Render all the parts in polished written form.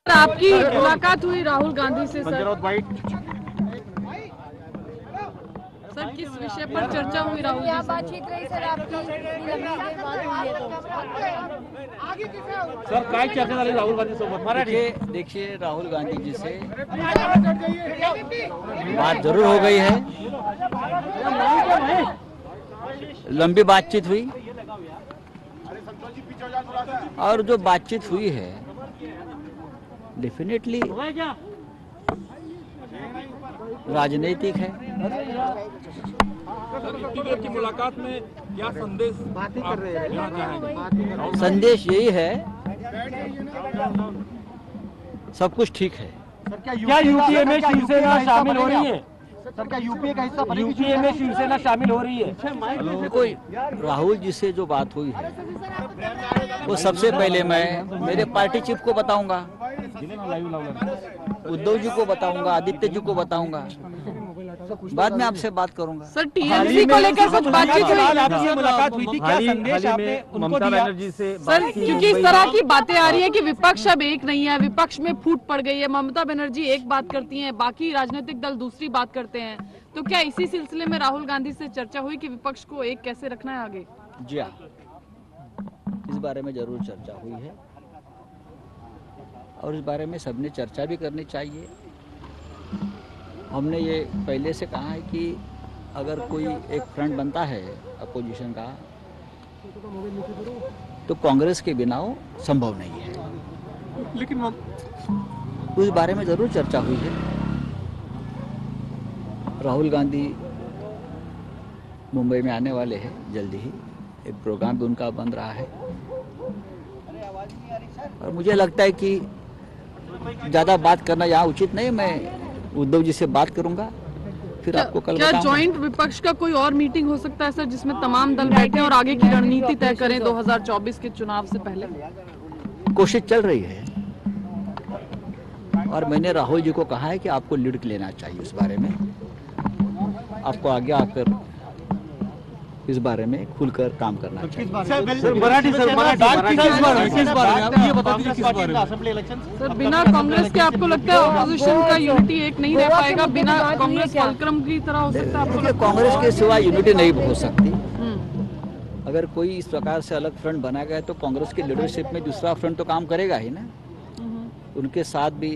आपकी मुलाकात हुई राहुल गांधी से सर? सर किस विषय पर चर्चा हुई राहुल जी से? बातचीत रही सर आपकी? सर काय चर्चा झाली राहुल गांधी सोबत? देखिए राहुल गांधी जी से बात जरूर हो गई है, लंबी बातचीत हुई और जो बातचीत हुई है डेफिनेटली राजनीतिक है। की मुलाकात में क्या संदेश कर रहे हैं? संदेश यही है सब कुछ ठीक है। क्या यूपीए में शिवसेना शामिल हो रही है? सर क्या यूपीए का हिस्सा बनेगी? यूपीए में शिवसेना शामिल हो रही है? कोई राहुल जी से जो बात हुई है वो सबसे पहले मैं मेरे पार्टी चीफ को बताऊंगा, उद्धव जी को बताऊंगा, आदित्य जी को बताऊंगा, बाद में आपसे बात करूंगा। सर टीएमसी को लेकर कुछ बातचीत हुई? आपसे मुलाकात हुई थी, क्या संदेश आपने उनको दिया? सर क्योंकि इस तरह की बातें आ रही है कि विपक्ष अब एक नहीं है, विपक्ष में फूट पड़ गई है, ममता बनर्जी एक बात करती हैं, बाकी राजनीतिक दल दूसरी बात करते हैं, तो क्या इसी सिलसिले में राहुल गांधी से चर्चा हुई कि विपक्ष को एक कैसे रखना है आगे? जी हाँ, इस बारे में जरूर चर्चा हुई है और इस बारे में सबने चर्चा भी करनी चाहिए। हमने ये पहले से कहा है कि अगर कोई एक फ्रंट बनता है अपोजिशन का तो कांग्रेस के बिना वो संभव नहीं है, लेकिन उस बारे में जरूर चर्चा हुई है। राहुल गांधी मुंबई में आने वाले हैं जल्दी ही, एक प्रोग्राम भी उनका बन रहा है और मुझे लगता है कि ज़्यादा बात करना यहाँ उचित नहीं। मैं उद्धव जी से बात करूंगा, फिर आपको कल क्या ज्वाइंट विपक्ष का कोई और मीटिंग हो सकता है सर जिसमें तमाम दल बैठे और आगे की रणनीति तय करें 2024 के चुनाव से पहले? कोशिश चल रही है और मैंने राहुल जी को कहा है कि आपको लीड लेना चाहिए इस बारे में, आपको आगे आकर इस बारे में खुलकर काम करना चाहिए। सर बिना कांग्रेस के आपको लगता है ऑपोजिशन का यूनिटी एक नहीं रह पाएगा? बिना कांग्रेस फलक्रम की तरह हो सकता है आपको? कांग्रेस के सिवा यूनिटी नहीं हो सकती। अगर कोई इस प्रकार से अलग फ्रंट बना गया तो कांग्रेस की लीडरशिप में दूसरा फ्रंट तो काम करेगा ही ना। उनके साथ भी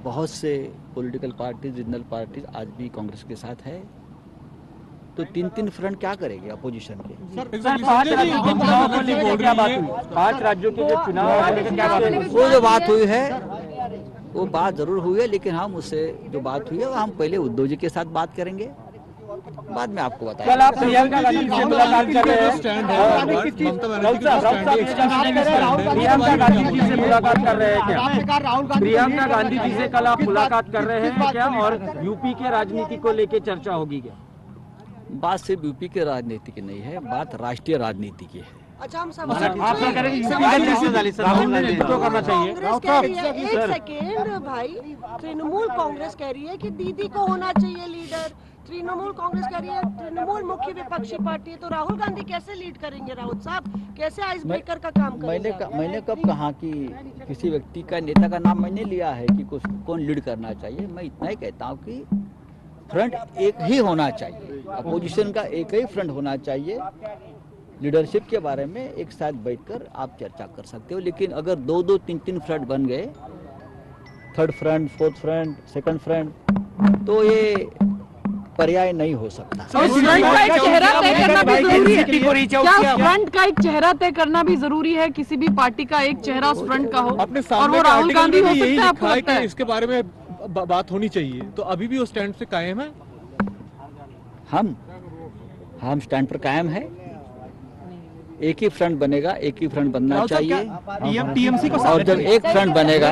बहुत से पॉलिटिकल पार्टीज, रीजनल पार्टीज आज भी कांग्रेस के साथ है, तो तीन फ्रंट क्या करेंगे अपोजिशन के? पांच राज्यों के जो चुनाव, वो जो बात हुई है वो बात जरूर हुई है, लेकिन हम उससे जो बात हुई है वो हम पहले उद्धव जी के साथ बात करेंगे, बाद में आपको बताएंगे। कल आप प्रियंका गांधी से मुलाकात कर रहे हैं, प्रियंका गांधी जी से मुलाकात कर रहे हैं क्या? प्रियंका गांधी जी से कल आप मुलाकात कर रहे हैं क्या? और यूपी के राजनीति को लेकर चर्चा होगी क्या? बात सिर्फ यूपी के राजनीति की नहीं है, बात राष्ट्रीय राजनीति की है। अच्छा हम सब करना चाहिए। एक सेकेंड भाई, तृणमूल कांग्रेस कह रही है कि दीदी को होना चाहिए लीडर, तृणमूल कांग्रेस कह रही है तृणमूल मुख्य विपक्षी पार्टी है, तो राहुल गांधी कैसे लीड करेंगे? राहुल साहब कैसे आइस ब्रेकर का काम करेंगे? मैंने कब कहा कि किसी व्यक्ति का, नेता का नाम मैंने लिया है कि कौन लीड करना चाहिए? मैं इतना ही कहता हूँ कि फ्रंट एक ही होना चाहिए, अपोजिशन का एक ही फ्रंट होना चाहिए। लीडरशिप के बारे में एक साथ बैठकर आप चर्चा कर सकते हो, लेकिन अगर दो तीन फ्रंट बन गए, third front, fourth front, second front, तो ये पर्याय नहीं हो सकता। फ्रंट का एक चेहरा तय करना भी जरूरी है क्या? फ्रंट का एक चेहरा तय करना भी जरूरी है, किसी भी पार्टी का एक चेहरा उस फ्रंट का हो, और वो राहुल गांधी हो सकता है? आपको लगता है इसके बारे में बात होनी चाहिए, तो अभी भी वो स्टैंड से कायम है? हम स्टैंड पर कायम है। एक ही फ्रंट बनेगा, एक ही फ्रंट बनना चाहिए, टीएमसी को, और जब एक फ्रंट बनेगा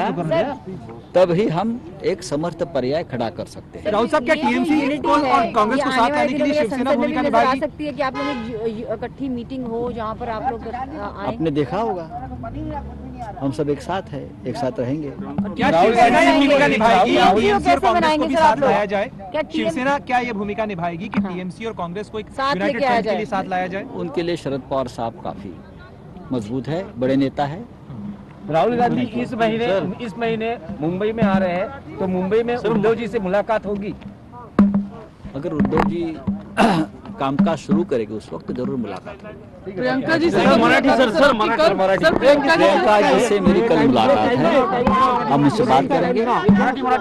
तब ही हम एक समर्थ पर्याय खड़ा कर सकते हैं। राहुल साहब क्या टीएमसी को और कांग्रेस को साथ लाने के लिए शिवसेना भूमिका निभाएगी? सकती है कि आप लोग इकट्ठी मीटिंग हो जहां पर आप लोग आए? आपने देखा होगा हम सब एक साथ है, एक साथ रहेंगे। क्या शिवसेना ये भूमिका निभाएगी टीएमसी और कांग्रेस को भी साथ लाया जाए? शिवसेना क्या ये भूमिका निभाएगी कि टीएमसी और कांग्रेस को एक यूनाइटेड फ्रंट के लिए साथ लाया जाए? उनके लिए शरद पवार साहब काफी मजबूत है, बड़े नेता है, राहुल गांधी इस महीने मुंबई में आ रहे हैं, तो मुंबई में उद्धव जी से मुलाकात होगी? अगर उद्धव जी कामकाज शुरू करेंगे उस वक्त जरूर मुलाकात होगी। प्रियंका जी से प्रियंका जी से मेरी कल मुलाकात है, हम इससे बात करेंगे।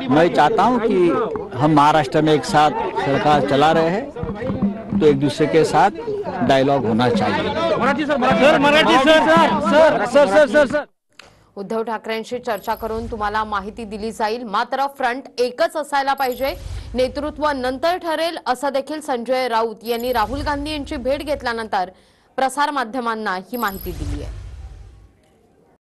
मैं चाहता हूं कि हम महाराष्ट्र में एक साथ सरकार चला रहे हैं, तो एक दूसरे के साथ डायलॉग होना चाहिए। उद्धव ठाकरेंशी चर्चा करून तुम्हाला माहिती दिली जाईल, मात्र फ्रंट एकच असायला पाहिजे, नेतृत्व नंतर ठरेल, असं देखील संजय राऊत यांनी राहुल गांधी यांची भेट घेतल्यानंतर प्रसार माध्यमांना ही माहिती दिली आहे।